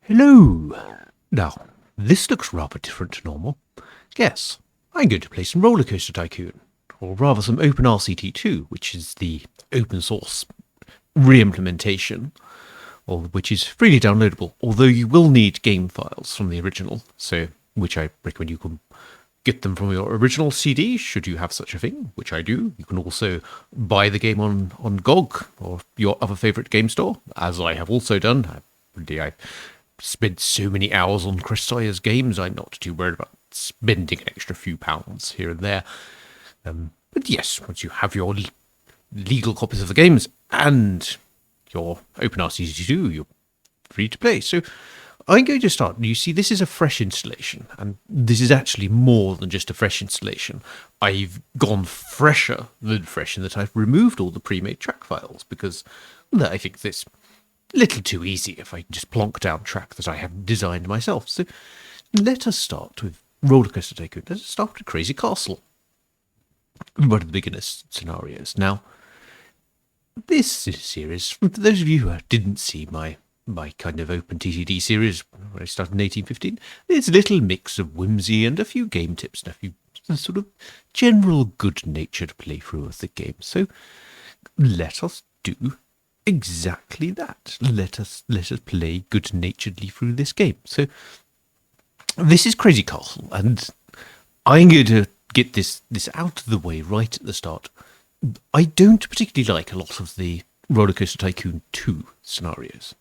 Hello. Now, this looks rather different to normal. Yes, I'm going to play some RollerCoaster Tycoon, or rather some OpenRCT2, which is the open source re-implementation, or which is freely downloadable, although you will need game files from the original, so which I recommend you can get them from your original CD, should you have such a thing, which I do. You can also buy the game on GOG or your other favourite game store, as I have also done. I spent so many hours on Chris Sawyer's games, I'm not too worried about spending an extra few pounds here and there. But yes, once you have your legal copies of the games and your OpenRCT2, you're free to play. So I'm going to start. You see, this is a fresh installation, and this is actually more than just a fresh installation. I've gone fresher than fresh in that I've removed all the pre-made track files because I think this little too easy if I just plonk down track that I have designed myself. So let us start with RollerCoaster Tycoon. Let us start with Crazy Castle. One of the beginner's scenarios. Now, this series, for those of you who didn't see my kind of open TCD series when I started in 1815, there's a little mix of whimsy and a few game tips and a few sort of general good-natured playthrough of the game. So let us do exactly that. Let us play good-naturedly through this game. So this is Crazy Castle, and I'm going to get this out of the way right at the start. I don't particularly like a lot of the RollerCoaster Tycoon 2 scenarios.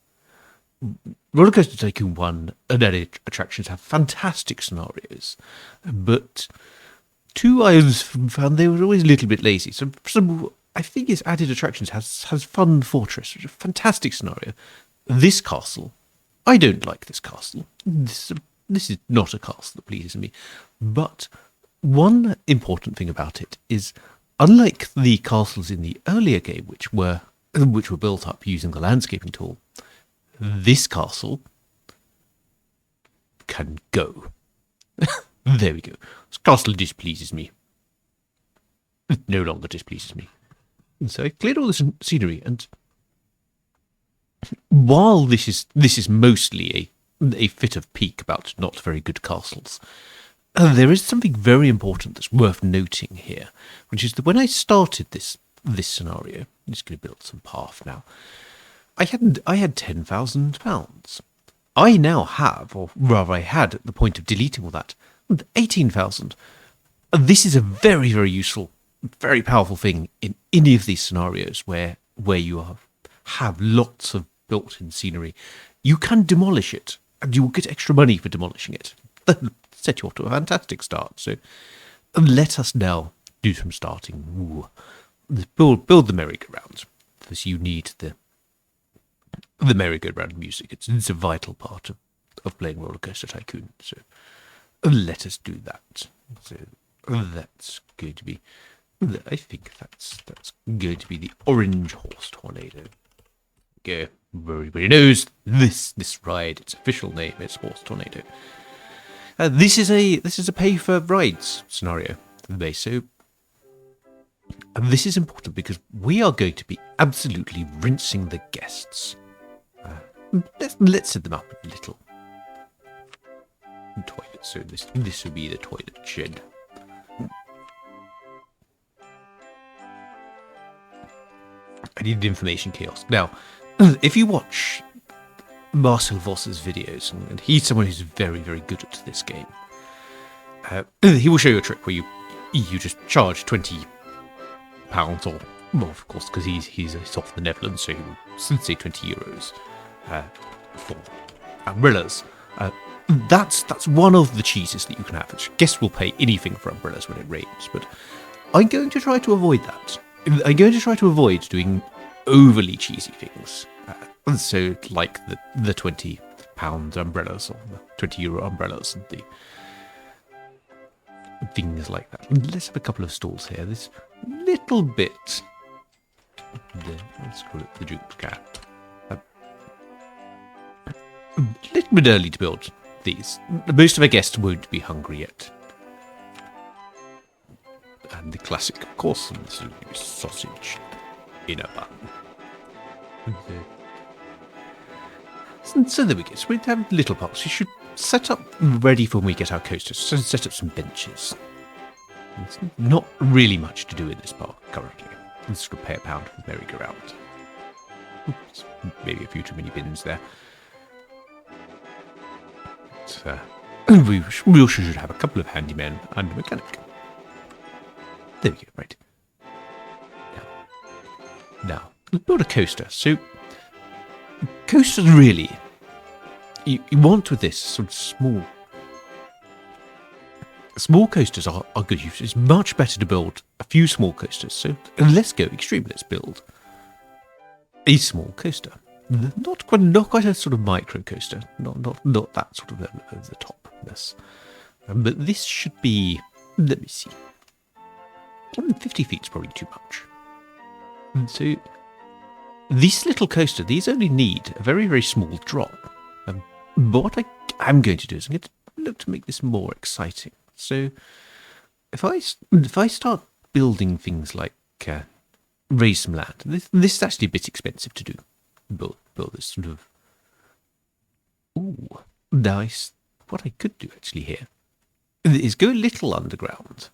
RollerCoaster Tycoon 1 and added attractions have fantastic scenarios, but 2 I found they were always a little bit lazy. So I think its added attractions has Fun Fortress, which is a fantastic scenario. This castle, I don't like this castle. This is not a castle that pleases me. But one important thing about it is, unlike the castles in the earlier game, which were built up using the landscaping tool, this castle can go. There we go. This castle displeases me. It no longer displeases me. And so I cleared all this scenery, and while this is mostly a fit of pique about not very good castles, there is something very important that's worth noting here, which is that when I started this scenario, I'm just going to build some path now. I had £10,000. I now have, or rather I had at the point of deleting all that, 18,000. This is a very, very useful, very powerful thing in any of these scenarios where you have lots of built-in scenery. You can demolish it, and you will get extra money for demolishing it. That'll set you off to a fantastic start. So let us now do some starting. Build the merry-go-round, because you need the merry-go-round music. It's a vital part of playing RollerCoaster Tycoon. So let us do that. So that's going to be, I think that's going to be the Orange Horse Tornado. Okay, everybody knows this ride. Its official name is Horse Tornado. This is a pay for rides scenario for the base. So this is important because we are going to be absolutely rinsing the guests. Let's set them up a little. Toilet. So this will be the toilet shed. I need an information kiosk. Now, if you watch Marcel Voss's videos, and he's someone who's very, very good at this game, he will show you a trick where you just charge £20, or, well, of course, because he's off the Netherlands, so he will say €20 for umbrellas. That's one of the cheeses that you can have. Guests will pay anything for umbrellas when it rains, but I'm going to try to avoid that. I'm going to try to avoid doing overly cheesy things. So, like the £20 umbrellas or the €20 umbrellas and the things like that. Let's have a couple of stalls here. This little bit. Let's call it the Duke's Cat. A little bit early to build these. Most of our guests won't be hungry yet. And the classic, of course, is sausage in a bun. So there we go. So we have little parts. We should set up ready for when we get our coasters. So set up some benches. There's not really much to do in this park currently. Let's sort of pay £1 for the merry-go-round. Oops, maybe a few too many bins there. But, we also should have a couple of handymen and a mechanic. There we go, right. Now, let's build a coaster. So, coasters really, you want with this sort of small coasters are good. It's much better to build a few small coasters. So let's go extreme. Let's build a small coaster. Not quite a sort of micro coaster. Not that sort of over the topness. But this should be, let me see. 50 feet is probably too much. And so this little coaster, these only need a very, very small drop. But what I'm going to do is I'm going to look to make this more exciting. So if I start building things like raise some land, this is actually a bit expensive to do. Build this sort of nice. What I could do actually here is go a little underground,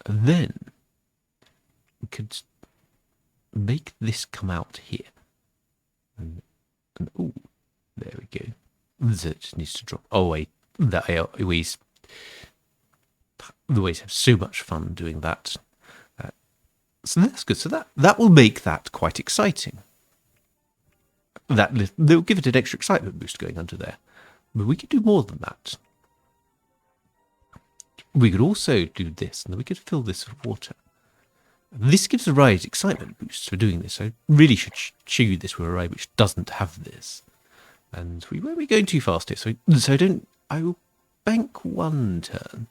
and then we could make this come out here. And there we go. That just needs to drop. Oh wait, that I always have so much fun doing that. So that's good. So that will make that quite exciting. They'll give it an extra excitement boost going under there. But we could do more than that. We could also do this, and then we could fill this with water. This gives the ride excitement boost for doing this. I really should show you this with a ride which doesn't have this. And we won't be going too fast here, I will bank one turn.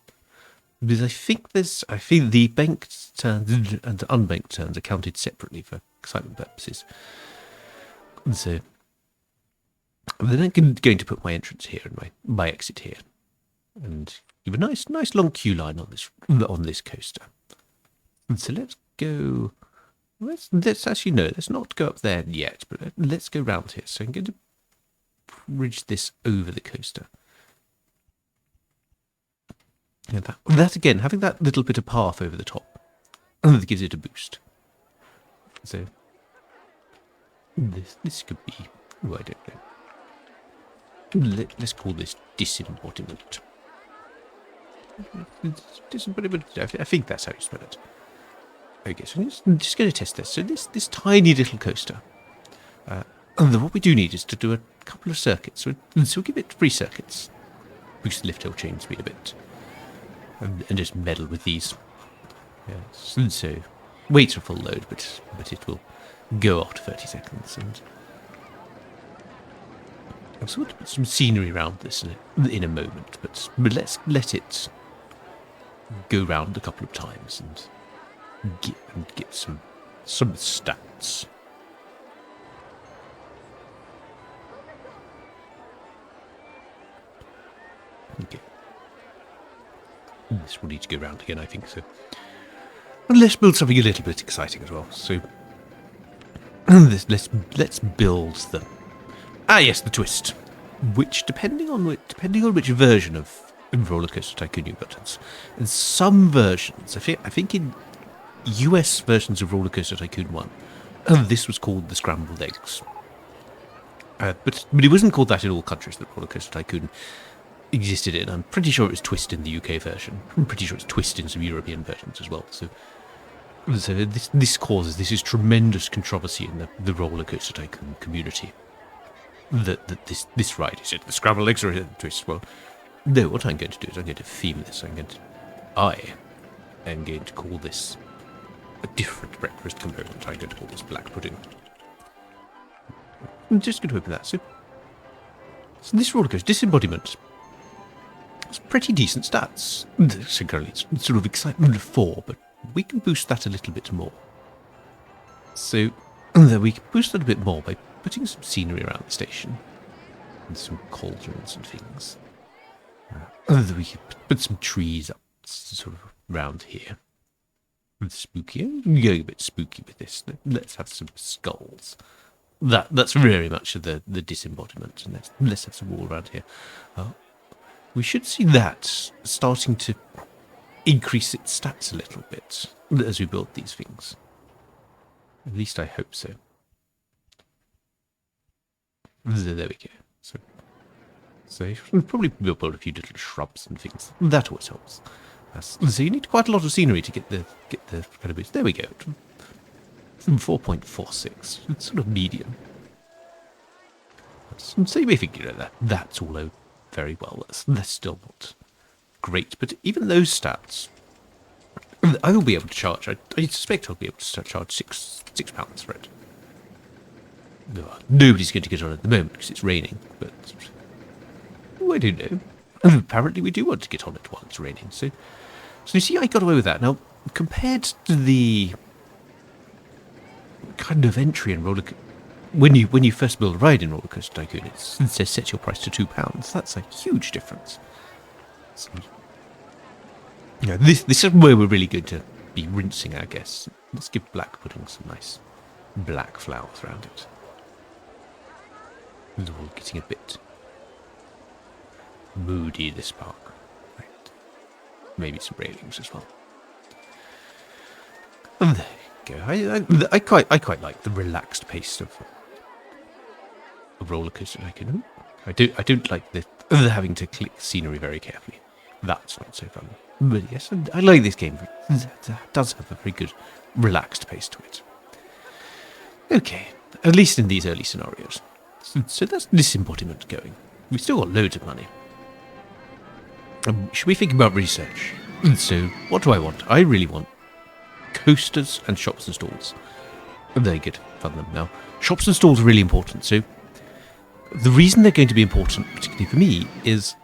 Because I think the banked turns and the unbanked turns are counted separately for excitement purposes. And so then I'm going to put my entrance here and my exit here. And give a nice long queue line on this coaster. And so let's go. Let's not go up there yet, but let's go round here. So I'm going to bridge this over the coaster. And that again, having that little bit of path over the top, gives it a boost. So this could be. Oh, I don't know. Let's call this disembodiment. Disembodiment. I think that's how you spell it. Okay, so I'm just going to test this. So this tiny little coaster. And what we do need is to do a couple of circuits. So we'll give it 3 circuits. Boost the lift hill chain speed a bit. And just meddle with these. Yes. And so wait a full load, but it will go after 30 seconds. And I'm sort of put some scenery around this in a moment, but let's let it go round a couple of times and get some stats. Okay. This will need to go round again, I think so. And let's build something a little bit exciting as well. So let's build the the twist. Which depending on which version of RollerCoaster Tycoon you've got, in some versions, I think in US versions of RollerCoaster Tycoon 1, this was called the scrambled eggs. But it wasn't called that in all countries that RollerCoaster Tycoon existed in. I'm pretty sure it was Twist in the UK version. I'm pretty sure it's Twist in some European versions as well. So this is tremendous controversy in the RollerCoaster Tycoon community. That this ride is it the scrambled eggs or is it the Twist? Well, no. What I'm going to do is I'm going to theme this. I am going to call this a different breakfast component. I'm going to call this black pudding. I'm just going to open that. So this RollerCoaster disembodiment. It's pretty decent stats. So currently it's sort of excitement 4, but we can boost that a little bit more. So we can boost that a bit more by putting some scenery around the station and some cauldrons and things. We can put some trees up sort of around here. Spooky. I'm going a bit spooky with this. Let's have some skulls. That's very much the disembodiment. And let's have some wall around here. We should see that starting to increase its stats a little bit as we build these things. At least I hope so. There we go. So we'll probably build a few little shrubs and things. That always helps. So you need quite a lot of scenery to get the kind of boost. There we go. 4.46. It's sort of medium. So you may think, that's all very well. That's still not great. But even those stats, I will be able to charge. I suspect I'll be able to charge £6 for it. Nobody's going to get on at the moment because it's raining. But I don't know. Apparently we do want to get on it while it's raining. So you see, I got away with that. Now, compared to the kind of entry in when you first build a ride in RollerCoaster Tycoon, it says set your price to £2. That's a huge difference. So, this is where we're really going to be rinsing our guests. Let's give black pudding some nice black flowers around it. It's all getting a bit moody, this park. Right. Maybe some railings as well. And there you go. I quite like the relaxed pace of RollerCoaster Tycoon. I don't like the having to click scenery very carefully. That's not so fun. But yes, I like this game. It does have a very good relaxed pace to it. Okay, at least in these early scenarios. So that's disembodiment going. We've still got loads of money. Should we think about research? So, what do I want? I really want coasters and shops and stalls. Very good. Fund them now. Shops and stalls are really important. So, the reason they're going to be important, particularly for me, is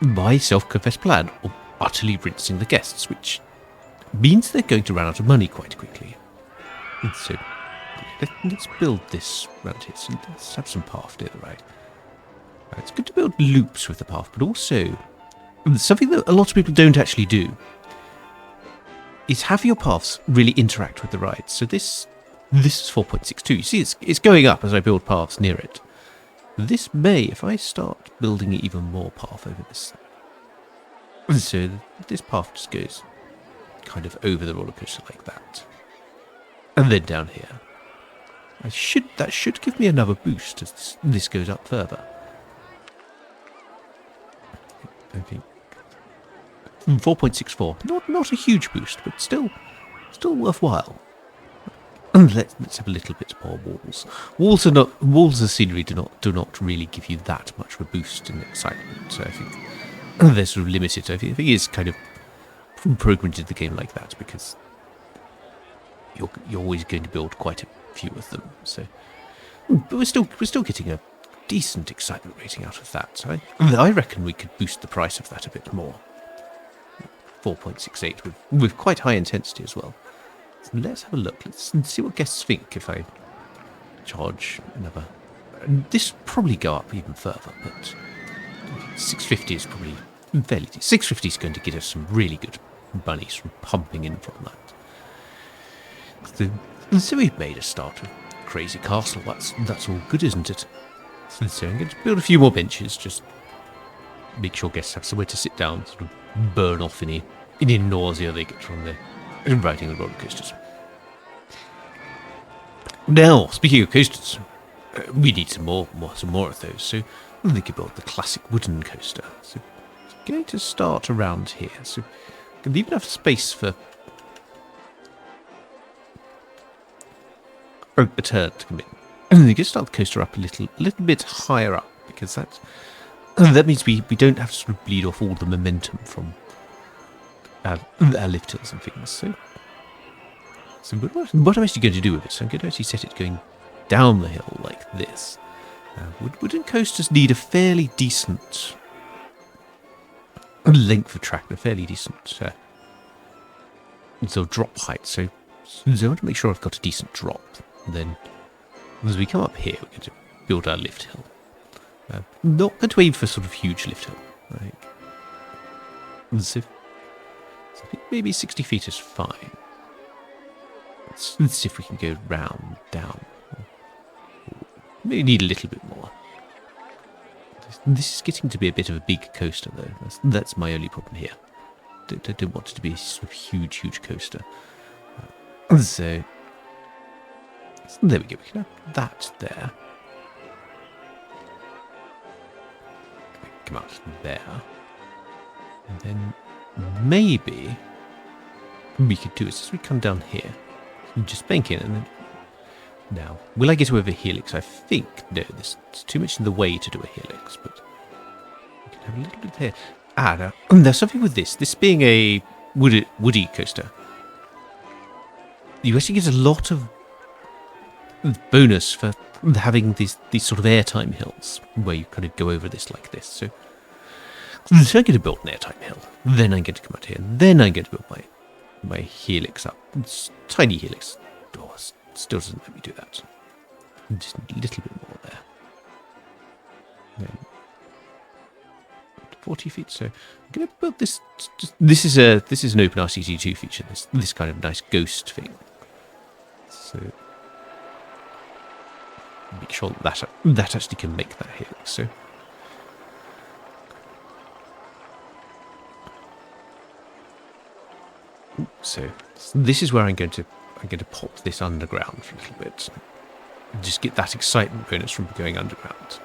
my self-confessed plan of utterly rinsing the guests, which means they're going to run out of money quite quickly. And so, let's build this around here. So let's have some path near the ride. It's good to build loops with the path, but also something that a lot of people don't actually do is have your paths really interact with the ride. So this is 4.62. You see, it's going up as I build paths near it. This may, if I start building even more path over this, so this path just goes kind of over the roller coaster like that, and then down here. That should give me another boost as this goes up further. I think 4.64. Not a huge boost, but still worthwhile. Let's have a little bit more walls. Walls of scenery do not really give you that much of a boost in excitement. So I think they're sort of limited. I think it's kind of programmed into the game like that because you're always going to build quite a few of them. So, but we're still getting a decent excitement rating out of that. So I reckon we could boost the price of that a bit more. 4.68 with quite high intensity as well. So let's have a look. Let's see what guests think if I charge another. This will probably go up even further, but 650 is probably fairly decent. 650 is going to get us some really good bunnies from pumping in from that. So we've made a start of Crazy Castle. That's all good, isn't it? So I'm going to build a few more benches, just make sure guests have somewhere to sit down, sort of burn off any nausea they get from riding the roller coasters. Now, speaking of coasters, we need some more of those. So I'm thinking about the classic wooden coaster. So I'm going to start around here. So I can leave enough space for a turn to come in. And then you can start the coaster up a little bit higher up, because that means we don't have to sort of bleed off all the momentum from our lift hills and things. So what I'm actually going to do with it, so I'm going to actually set it going down the hill like this. Wooden coasters need a fairly decent length of track, a fairly decent sort of drop height. So I want to make sure I've got a decent drop. And then as we come up here, we're going to build our lift hill. Not going to aim for sort of huge lift hill. Right? So I think maybe 60 feet is fine. Let's see if we can go round, down. Maybe need a little bit more. This is getting to be a bit of a big coaster, though. That's my only problem here. I don't want it to be a sort of huge coaster. So there we go. We can have that there. Come out there. And then maybe we could do is we come down here and just bank in and then. Now, will I get away with a helix? I think no. There's too much in the way to do a helix, but we can have a little bit there. Now, there's something with this. This being a woody coaster, you actually get a lot of bonus for having these sort of airtime hills where you kind of go over this like this. So I'm going to build an airtime hill, then I'm going to come out here, and then I'm going to build my helix up. It's tiny helix. Oh, still doesn't let me do that. Just a little bit more there. Then 40 feet. So I'm going to build this. This is an open RCT2 feature. This kind of nice ghost thing. So make sure that actually can make that helix. So this is where I'm going to pop this underground for a little bit. Just get that excitement bonus from going underground.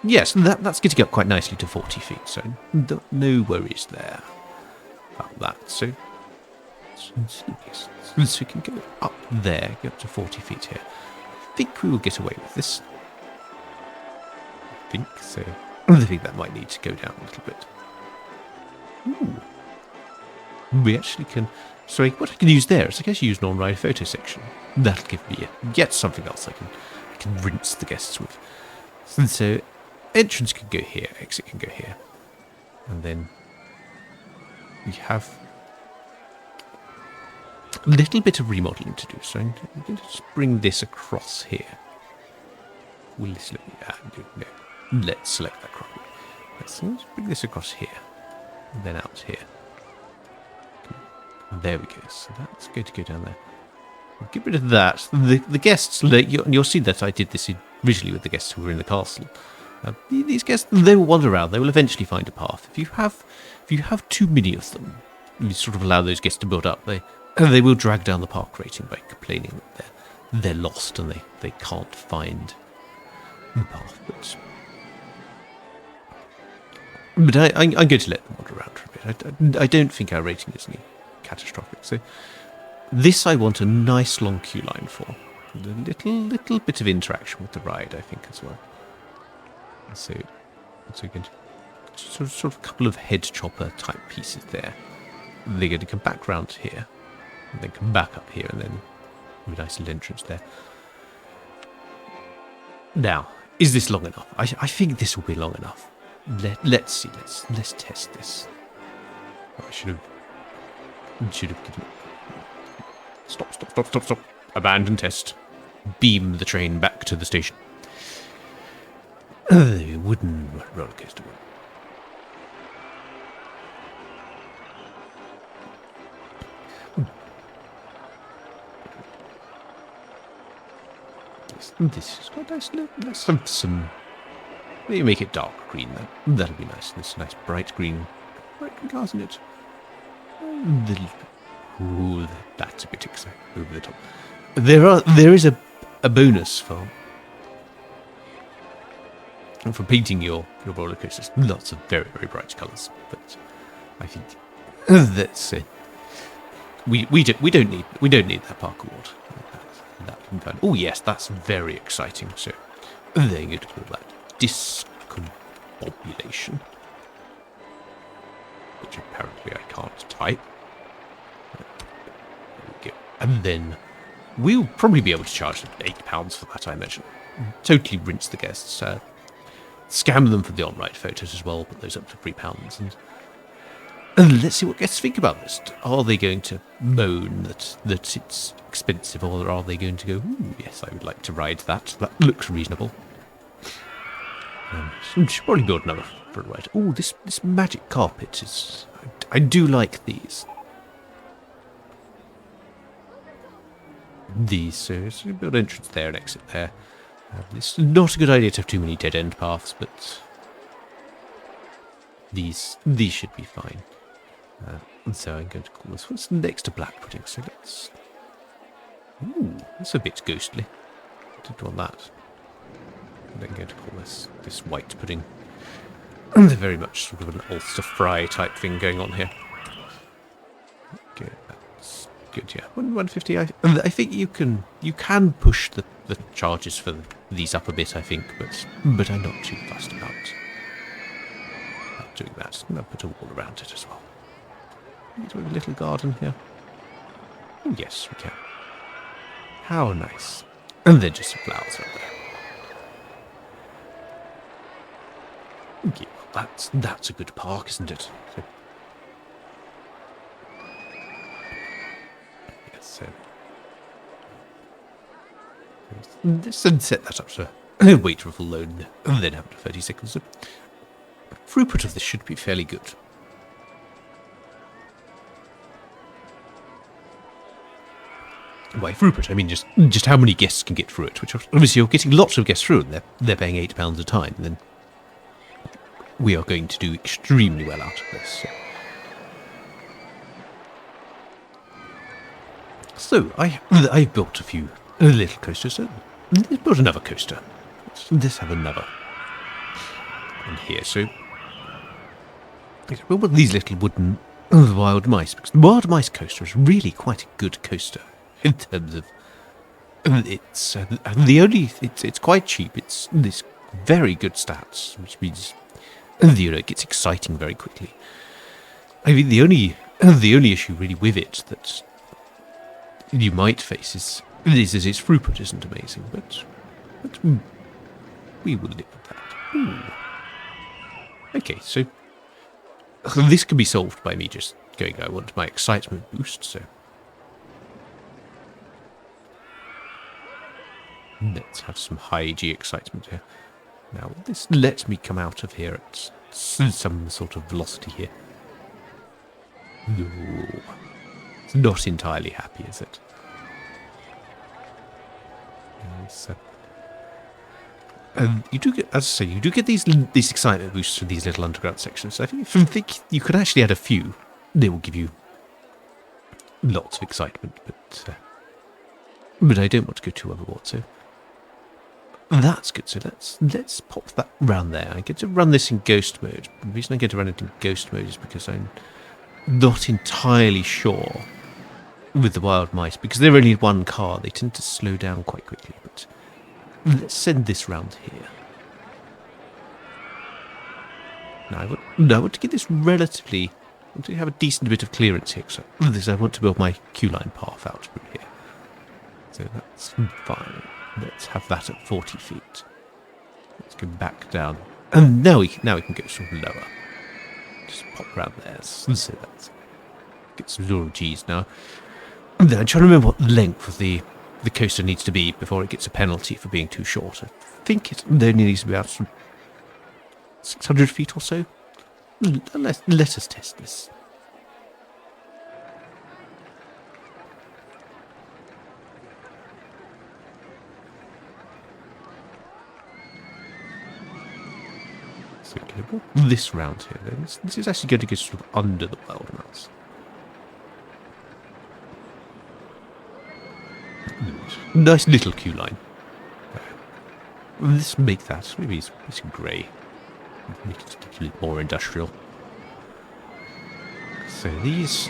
Yes, that's getting up quite nicely to 40 feet, so no worries there about that. So we can go up there, go up to 40 feet here. I think we will get away with this. I think so. I think that might need to go down a little bit. Ooh. We actually can. So what I can use there is I guess use non-ride photo section. That'll give me yet something else I can rinse the guests with. And so entrance can go here, exit can go here, and then we have a little bit of remodeling to do. So I'm going to just bring this across here. Will this let me? No. Let's select that crop. Let's bring this across here, and then out here. There we go. So that's going to go down there. We'll get rid of that. The guests, you'll see that I did this originally with the guests who were in the castle. These guests, they will wander around. They will eventually find a path. If you have too many of them, you sort of allow those guests to build up. They will drag down the park rating by complaining that they're lost and they can't find the path. But I'm going to let them wander around for a bit. I don't think our rating is any catastrophic. So this I want a nice long queue line for. And a little bit of interaction with the ride, I think, as well. So going to sort of a couple of head chopper type pieces there. They're going to come back round here, and then come back up here, and then a nice little entrance there. Now, is this long enough? I think this will be long enough. Let's see. Let's test this. I should have given. Stop. Abandon test. Beam the train back to the station. Wooden roller coaster. This is quite nice. Let's have some. Maybe make it dark green. That'll be nice. This nice bright green cars in it. Ooh, that's a bit exciting. Over the top. There is a bonus for painting your roller coasters. Lots of very bright colours, but I think that's we don't need that park award. That can kind of, oh yes, that's very exciting. So they're going to call that discombobulation, which apparently I can't type. And then we'll probably be able to charge them £8 for that, I imagine. Totally rinse the guests. Scam them for the on-ride photos as well, put those up to £3. And let's see what guests think about this. Are they going to moan that it's expensive, or are they going to go, ooh, yes, I would like to ride that. That looks reasonable. So we should probably build another for a ride. Oh, this magic carpet is... I do like these. So build entrance there and exit there. It's not a good idea to have too many dead-end paths, but these should be fine. And so I'm going to call this. What's next to black pudding? So let's. Ooh, that's a bit ghostly. Didn't want that. And I'm going to call this white pudding. And they're very much sort of an Ulster fry type thing going on here. Okay, that's good. Yeah, 150. I think you can push the charges for these up a bit. I think, but I'm not too fussed about doing that. I'm going to put a wall around it as well. Do a little garden here. Oh, yes, we can. How nice. And then just some flowers up there. Yeah, that's a good park, isn't it? So, yes, so. Let's set that up to wait for a full load and then after 30 seconds. So, throughput of this should be fairly good. By throughput, I mean just how many guests can get through it, which obviously you're getting lots of guests through and they're paying £8 a time, then we are going to do extremely well out of this. So I've built a few little coasters, so let's build another coaster. Let's have another one here, so we'll build these little wooden wild mice, because the wild mice coaster is really quite a good coaster. In terms of it's it's quite cheap. It's this very good stats, which means it gets exciting very quickly. I mean the only issue really with it that you might face is its throughput isn't amazing, but we will live with that. Ooh. Okay, so this can be solved by me just going. I want my excitement boost, so. Let's have some high G excitement here. Now, this lets me come out of here at some sort of velocity here. No. It's not entirely happy, is it? So, you do get, as I say, you do get these excitement boosts from these little underground sections. So I think you could actually add a few. They will give you lots of excitement, but I don't want to go too overboard, so. That's good, so let's pop that round there. I get to run this in ghost mode. The reason I get to run it in ghost mode is because I'm not entirely sure with the wild mice, because they're only one car, they tend to slow down quite quickly, but let's send this round here. Now I want to get this relatively, I want to have a decent bit of clearance here, so I want to build my queue-line path out through here. So that's fine. Let's have that at 40 feet. Let's go back down. And now we can go sort of lower. Just pop around there. So that's get some little G's now. And then I'm trying to remember what length of the coaster needs to be before it gets a penalty for being too short. I think it only needs to be about 600 feet or so. Let us test this. This round here, then. This is actually going to go sort of under the wild mouse. Nice little queue line. Let's make that. Maybe it's grey. Make it a little more industrial. So these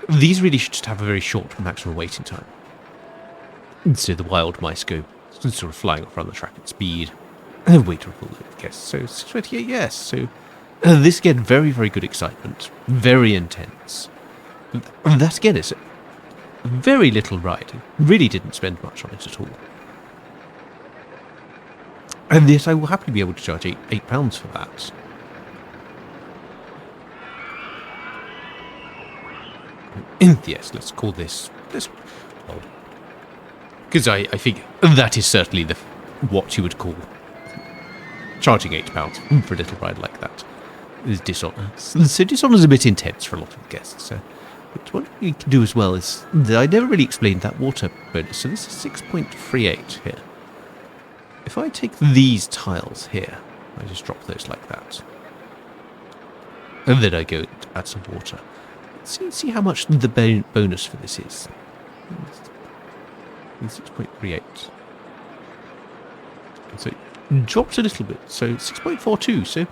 really should just have a very short maximum waiting time. So the wild mice go sort of flying off around the track at speed. Wait for a full load, yes. So 28, yes. So this again, very, very good excitement. Very intense. And that again is a very little ride. I really didn't spend much on it at all. And yet I will happily be able to charge £8 for that. Yes, let's call this because I think that is certainly what you would call charging £8 for a little ride like that is dishonor. So dishonor is a bit intense for a lot of guests. But what you can do as well is I never really explained that water bonus. So this is 6.38 here. if I take these tiles here, I just drop those like that, and then I go add some water. See how much the bonus for this is. 6.38. So it drops a little bit, so 6.42. So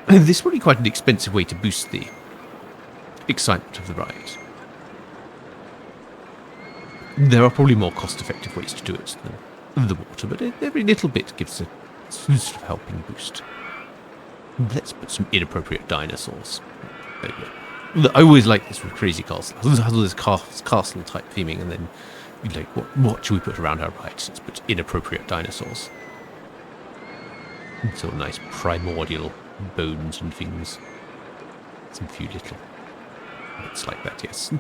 this is probably quite an expensive way to boost the excitement of the ride. There are probably more cost-effective ways to do it than the water, but every little bit gives a sort of helping boost. Let's put some inappropriate dinosaurs. There we go. Look, I always like this with Crazy Castle. It has all this castle-type theming, and then you're like, what should we put around our ride? Let's put inappropriate dinosaurs. Sort of nice primordial bones and things. Some few little bits like that, yes.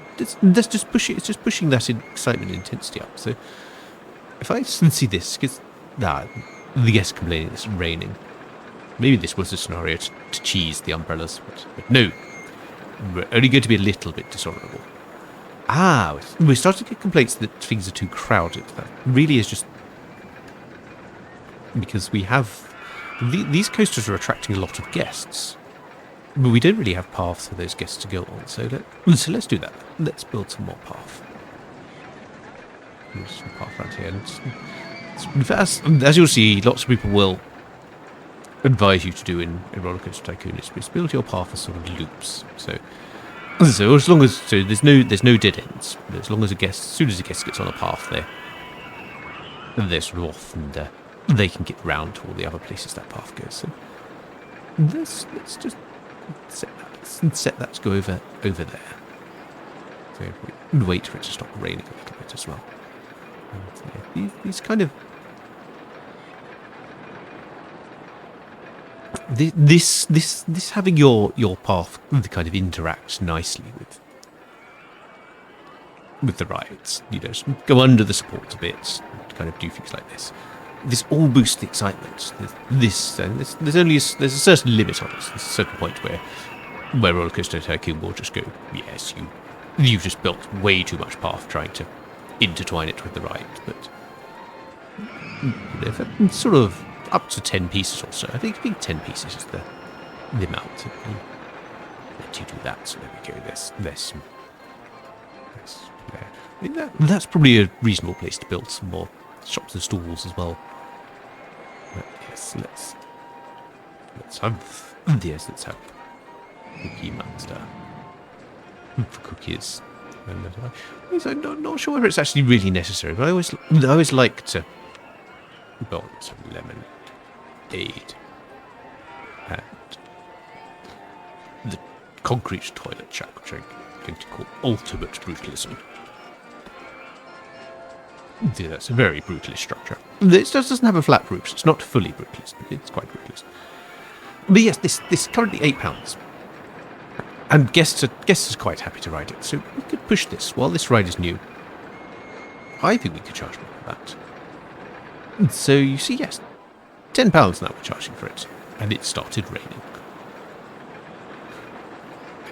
That's just pushing. It's just pushing that excitement and intensity up. So if I see this, because the guests complaining it's raining. Maybe this was a scenario to cheese the umbrellas, but no. We're only going to be a little bit dishonourable. We're starting to get complaints that things are too crowded. That really is just because we have these coasters are attracting a lot of guests, but we don't really have paths for those guests to go on. So let's do that. Let's build some more path. There's some path around here, and as you'll see, lots of people will advise you to do in RollerCoaster Tycoon is build your path as sort of loops. So as long as there's no dead ends. As long as as soon as a guest gets on a path, they're sort of off, and they can get round to all the other places that path goes. So let's just set that to go over there. So we wait for it to stop raining a little bit as well. And, yeah, these kind of this having your path kind of interact nicely with the rides, go under the supports a bit, kind of do things like this. This all boosts the excitement. There's a certain limit on it. There's a certain point where RollerCoaster Tycoon will just go, yes, you've just built way too much path trying to intertwine it with the ride, but sort of up to 10 pieces or so. I think 10 pieces is the amount. Let you do that. So there we go. There's some. There. I mean, that's probably a reasonable place to build some more shops and stalls as well. But yes, let's have Cookie Monster for cookies. I'm not sure whether it's actually really necessary, but I always like to build some lemonade and the concrete toilet shack, which I'm going to call ultimate brutalism. Yeah, that's a very brutalist structure. It doesn't have a flat roof, so it's not fully brutalist, but it's quite brutalist. But yes, this is currently £8. And guests are quite happy to ride it, so we could push this while this ride is new. I think we could charge more for that. So you see, yes, £10 now we're charging for it, and it started raining.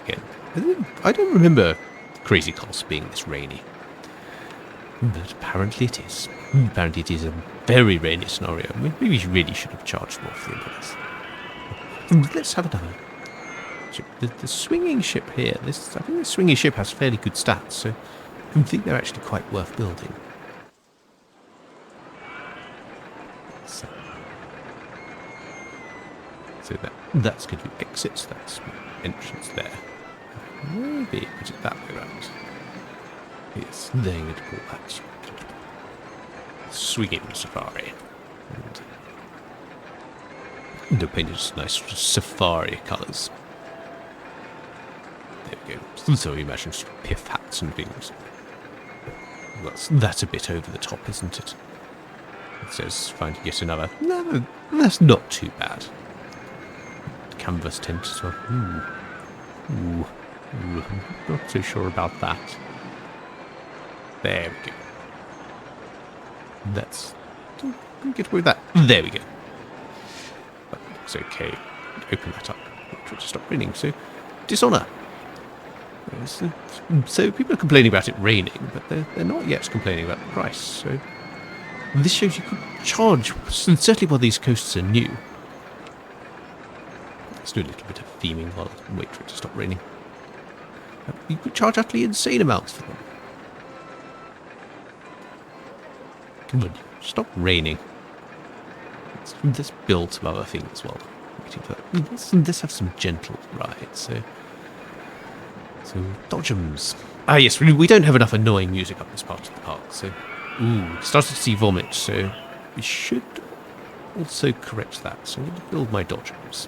Again, I don't remember Crazy Castle being this rainy. But apparently it is. Apparently it is a very rainy scenario. Maybe we really should have charged more for the umbrellas. Let's have another. The swinging ship here, I think the swinging ship has fairly good stats, so I think they're actually quite worth building. So that's going to be exits, that's entrance there. Maybe put it that way around. Yes, they're going to call that swinging safari. And they're painted nice sort of safari colours. There we go. So you imagine sort of piff hats and things. Well, that's a bit over the top, isn't it? It says find yet another. No, that's not too bad. Canvas tent as well. Ooh, not so sure about that. There we go. Let's get away with that. There we go. That looks okay. Open that up. Try to stop raining. So, dishonour. So people are complaining about it raining, but they're not yet complaining about the price. So This shows you could charge, certainly while these coasters are new. Let's do a little bit of theming while I wait for it to stop raining. You could charge utterly insane amounts for them. Come on, stop raining. Let's build some other things while waiting for that. Let's have some gentle rides. So dodgems. Ah, yes, we don't have enough annoying music up this part of the park. So, started to see vomit. So we should also correct that. So I'm going to build my dodgems.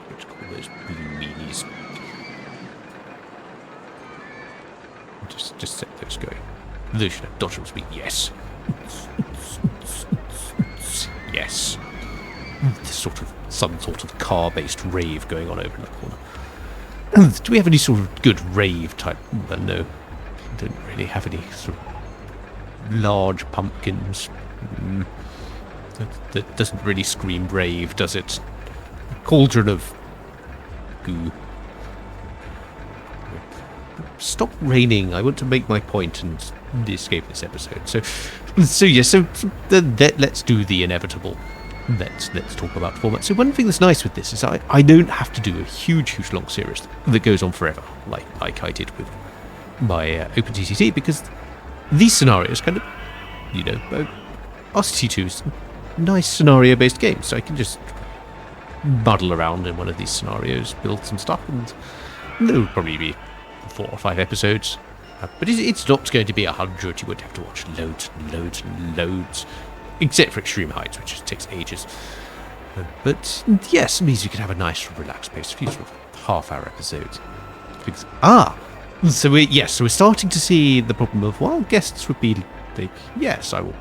What to call those blue meanies? Just set those going. Those should have dodgems be yes. Yes. There's some sort of car-based rave going on over in the corner. Do we have any sort of good rave type? Well, no. We don't really have any sort of large pumpkins. That doesn't really scream rave, does it? Cauldron of goo. Stop raining. I want to make my point and escape this episode. So let's do the inevitable. Let's talk about format. So one thing that's nice with this is I don't have to do a huge long series that goes on forever, like I did with my OpenTCT, because these scenarios kind of, RCT2 is a nice scenario-based game, so I can just muddle around in one of these scenarios, build some stuff, and there'll probably be 4 or 5 episodes. But it's not going to be 100. You would have to watch loads and loads and loads. Except for Extreme Heights, which just takes ages. But yes, it means you can have a nice, relaxed pace, a few sort of half-hour episodes. So we're starting to see the problem of, well, guests would be like, yes, I will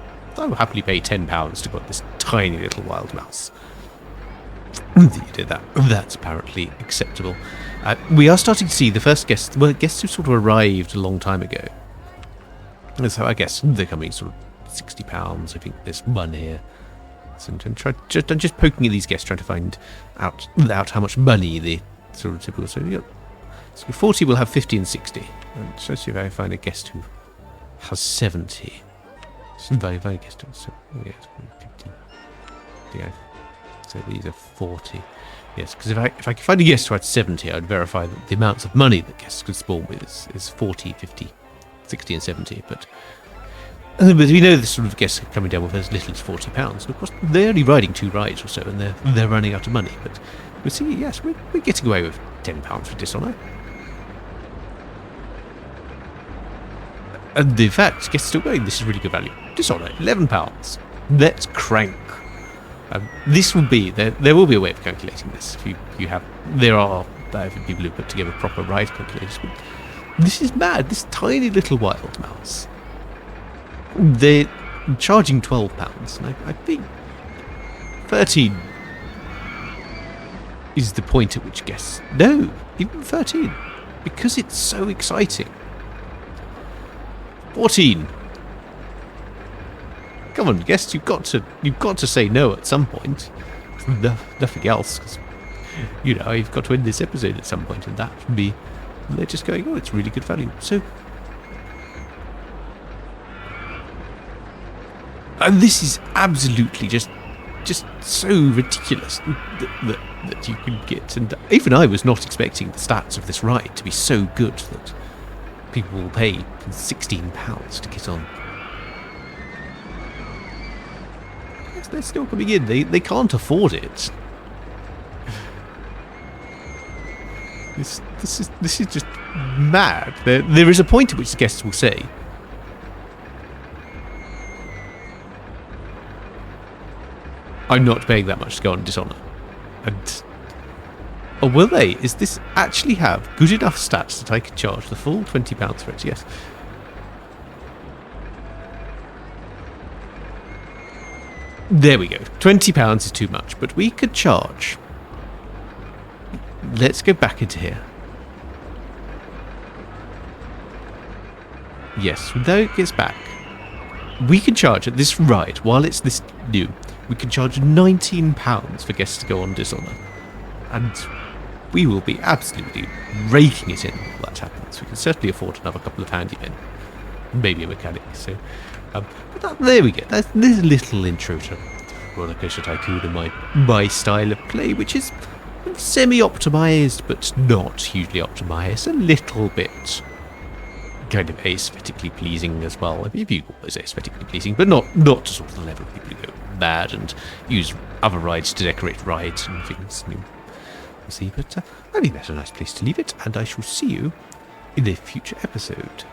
happily pay £10 to go on this tiny little wild mouse. You did that. That's apparently acceptable. We are starting to see the first guests who sort of arrived a long time ago. So I guess they're coming sort of £60. I think there's one here. So I'm just poking at these guests, trying to find out how much money the sort of typical. So 40 will have 50 and 60. And so let's see if I find a guest who has 70. It's very guest. So yes, 50. Yeah. So these are 40. Yes, because if I could find a guest who had 70, I'd verify that the amounts of money that guests could spawn with is 40, 50, 60 and 70. But we know this sort of guests are coming down with as little as £40. And of course, they're only riding 2 rides or so, and they're running out of money. But we see, yes, we're getting away with £10 for Dishonour. And in fact, guests still going, this is really good value. Dishonour, £11. Let's crank. This will be, there will be a way of calculating this. There are people who put together proper ride calculators, but this is mad. This tiny little wild mouse. They're charging £12, and I think 13 is the point at which guests. No, even 13, because it's so exciting. 14. Come on, guests, you've got to say no at some point. Nothing else, because you've got to end this episode at some point, and that would be they're just going, oh, it's really good value. So. And this is absolutely just so ridiculous that you can get. And even I was not expecting the stats of this ride to be so good that people will pay £16 to get on. Yes, they're still coming in. They can't afford it. This is just mad. There is a point at which the guests will say, I'm not paying that much to go on Dishonour. And or will they? Is this actually have good enough stats that I can charge the full £20 for it? Yes. There we go. £20 is too much, but we could charge. Let's go back into here. Yes, though it gets back, we can charge at this ride while it's this new. We can charge £19 for guests to go on Dishonour, and we will be absolutely raking it in while that happens. We can certainly afford another couple of handymen. maybe a mechanic. So, there we go. There's a little intro to RollerCoaster Tycoon and my style of play, which is semi-optimized, but not hugely optimized. A little bit kind of aesthetically pleasing as well. I mean, if you call those aesthetically pleasing, but not to sort of the level of people who go mad and use other rides to decorate rides and things. We'll see, but I think that's a nice place to leave it, and I shall see you in a future episode.